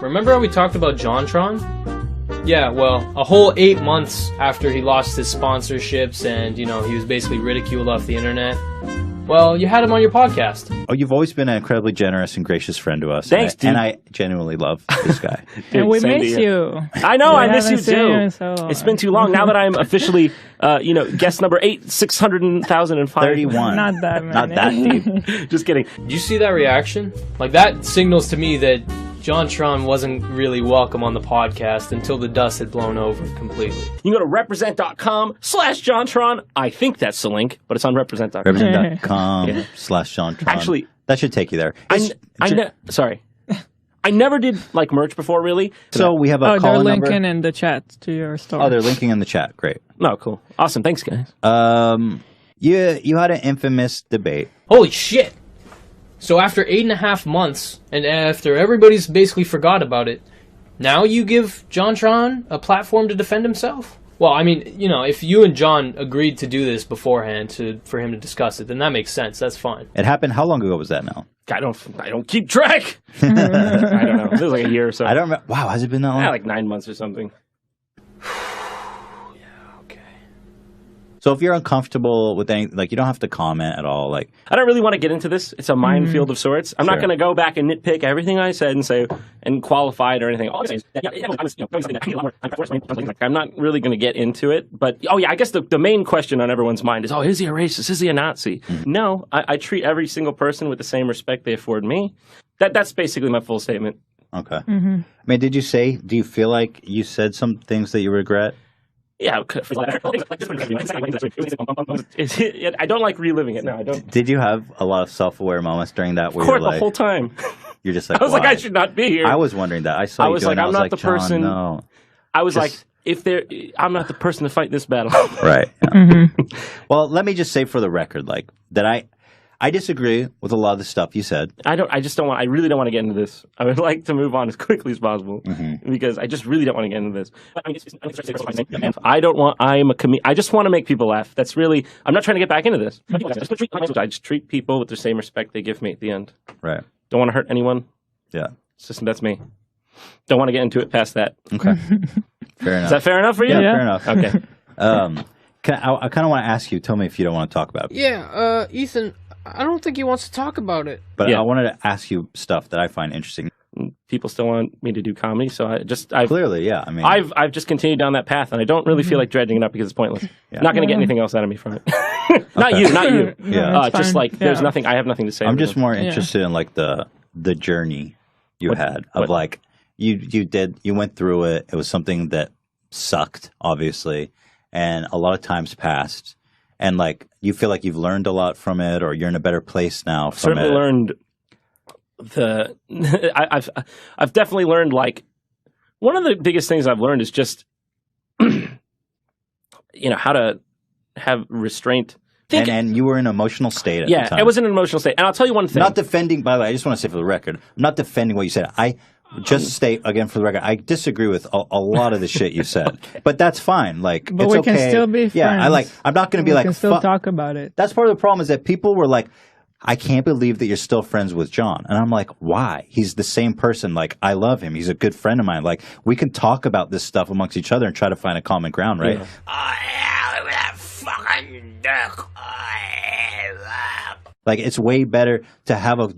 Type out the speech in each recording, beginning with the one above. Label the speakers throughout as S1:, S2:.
S1: Remember how we talked about JonTron? Yeah, well, a whole 8 months after he lost his sponsorships and, he was basically ridiculed off the internet, well, you had him on your podcast.
S2: Oh, you've always been an incredibly generous and gracious friend to us.
S3: Thanks, dude.
S2: And I genuinely love this guy.
S3: Dude,
S4: and we
S3: same to
S4: miss you.
S3: I know, I miss you
S4: haven't
S3: too.
S4: seen you so long.
S3: It's been too long. Now that I'm officially, guest number 600,005.
S2: 31.
S4: Not that many.
S2: Not that deep.
S3: Just kidding.
S1: Did you see that reaction? Like, that signals to me that JonTron wasn't really welcome on the podcast until the dust had blown over completely.
S3: You can go to represent.com/JonTron. I think that's the link, but it's on represent.com.
S2: Represent.com/JonTron.
S3: Actually,
S2: that should take you there.
S3: Sorry. I never did like merch before, really.
S2: So we have a
S4: they're
S2: call number.
S4: linking in the chat to your store.
S2: Oh, they're linking in the chat. Great.
S3: No, cool. Awesome. Thanks, guys.
S2: You had an infamous debate.
S1: Holy shit! So after 8.5 months, and after everybody's basically forgot about it, now you give JonTron a platform to defend himself? Well, I mean, if you and John agreed to do this beforehand for him to discuss it, then that makes sense. That's fine.
S2: It happened. How long ago was that now?
S3: I don't keep track. I don't know. It was like a year or so.
S2: I don't remember. Wow, has it been that long?
S3: Yeah, like 9 months or something.
S2: So if you're uncomfortable with anything, like, you don't have to comment at all. Like,
S3: I don't really want to get into this. It's a minefield of sorts. I'm not going to go back and nitpick everything I said and qualify it or anything. I'm not really going to get into it. But, I guess the main question on everyone's mind is, is he a racist? Is he a Nazi? Mm-hmm. No, I treat every single person with the same respect they afford me. That's basically my full statement.
S2: Okay. Mm-hmm. I mean, do you feel like you said some things that you regret?
S3: Yeah, I don't like reliving it. No, I don't.
S2: Did you have a lot of self-aware moments during that? Where
S3: Of course,
S2: you're
S3: the whole time.
S2: You're just like,
S3: I was like, I should not be here.
S2: I was wondering that. I saw you doing it.
S3: I'm not the
S2: John,
S3: person.
S2: No.
S3: I was like, I'm not the person to fight this battle.
S2: Right. Yeah. Mm-hmm. Well, let me just say for the record, like, that I disagree with a lot of the stuff you said.
S3: I really don't want to get into this. I would like to move on as quickly as possible because I just really don't want to get into this. I just want to make people laugh. That's really, I'm not trying to get back into this. I just treat people with the same respect they give me at the end.
S2: Right.
S3: Don't want to hurt anyone.
S2: Yeah.
S3: That's me. Don't want to get into it past that.
S2: Okay. Fair enough.
S3: Is that fair enough for you?
S2: Yeah, fair enough.
S3: Okay.
S2: I kind of want to ask you, tell me if you don't want to talk about it.
S1: Yeah, Ethan, I don't think he wants to talk about it.
S2: But I wanted to ask you stuff that I find interesting.
S3: People still want me to do comedy, so I've
S2: clearly, yeah. I mean,
S3: I've just continued down that path, and I don't really feel like dredging it up because it's pointless. Yeah. Not going to get anything else out of me from it. Not you.
S2: Yeah.
S3: Just like there's nothing. I have nothing to say.
S2: I'm just more interested in like the journey you had of like you went through it. It was something that sucked, obviously, and a lot of times passed. And like you feel like you've learned a lot from it, or you're in a better place now. From
S3: certainly
S2: it.
S3: Learned I've definitely learned, like, one of the biggest things I've learned is just how to have restraint.
S2: And you were in an emotional state at the time.
S3: Yeah, it was in an emotional state. And I'll tell you one thing.
S2: Not defending, by the way, I just want to say for the record, I'm not defending what you said. I just state, again, for the record, I disagree with a lot of the shit you said. Okay. But that's fine. Like,
S4: but
S2: it's
S4: we
S2: okay.
S4: can still be friends.
S2: Yeah, I'm not going to be like...
S4: We can still talk about it.
S2: That's part of the problem is that people were like, I can't believe that you're still friends with John. And I'm like, why? He's the same person. Like, I love him. He's a good friend of mine. Like, we can talk about this stuff amongst each other and try to find a common ground, right?
S3: Yeah.
S1: Look at that fucking dick.
S2: Like, it's way better to have a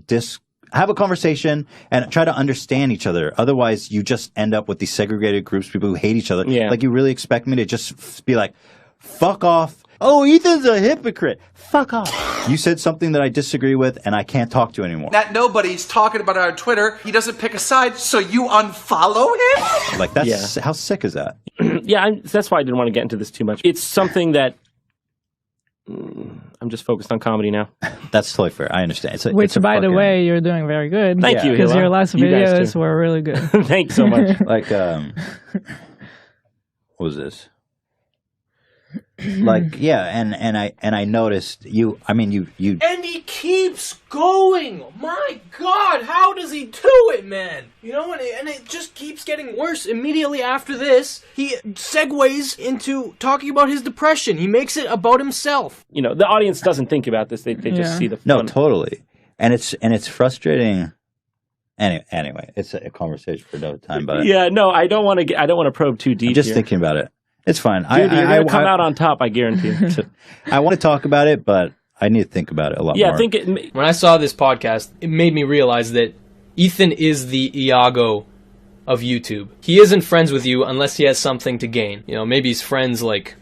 S2: conversation and try to understand each other. Otherwise, you just end up with these segregated groups, people who hate each other. Yeah. Like, you really expect me to just be like, fuck off. Oh, Ethan's a hypocrite. Fuck off. You said something that I disagree with, and I can't talk to you anymore.
S5: That nobody's talking about it on Twitter. He doesn't pick a side, so you unfollow him?
S2: Like, that's how sick is that?
S3: That's why I didn't want to get into this too much. It's something that I'm just focused on comedy now.
S2: That's totally fair. I understand.
S4: Which, by the way, you're doing very good.
S3: Thank you,
S4: because your last videos were really good.
S3: Thanks so much.
S2: Like, what was this? Like, yeah, and I noticed you. I mean, you.
S1: And he keeps going. My God, how does he do it, man? You know, and it just keeps getting worse. Immediately after this, he segues into talking about his depression. He makes it about himself.
S3: You know, the audience doesn't think about this. They just see the fun.
S2: No, totally. And it's frustrating. Anyway, it's a conversation for another time. But
S3: yeah, no, I don't want to probe too deep.
S2: I'm just
S3: here.
S2: thinking about it. It's fine.
S3: Dude, you're gonna come out on top, I guarantee.
S2: I want to talk about it, but I need to think about it a lot more.
S3: Yeah,
S1: when I saw this podcast, it made me realize that Ethan is the Iago of YouTube. He isn't friends with you unless he has something to gain. You know, maybe he's friends like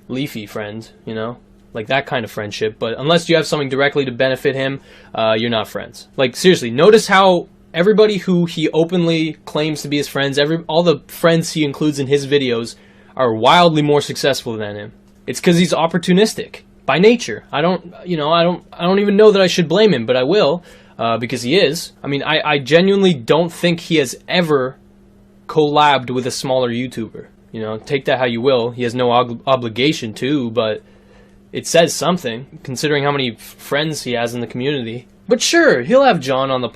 S1: Leafy friends, you know? Like that kind of friendship. But unless you have something directly to benefit him, you're not friends. Like, seriously, notice how everybody who he openly claims to be his friends, all the friends he includes in his videos are wildly more successful than him. It's because he's opportunistic by nature. I don't even know that I should blame him, but I will, because he is. I mean, I genuinely don't think he has ever collabed with a smaller YouTuber. You know, take that how you will. He has no obligation to, but it says something, considering how many friends he has in the community. But sure, he'll have John on the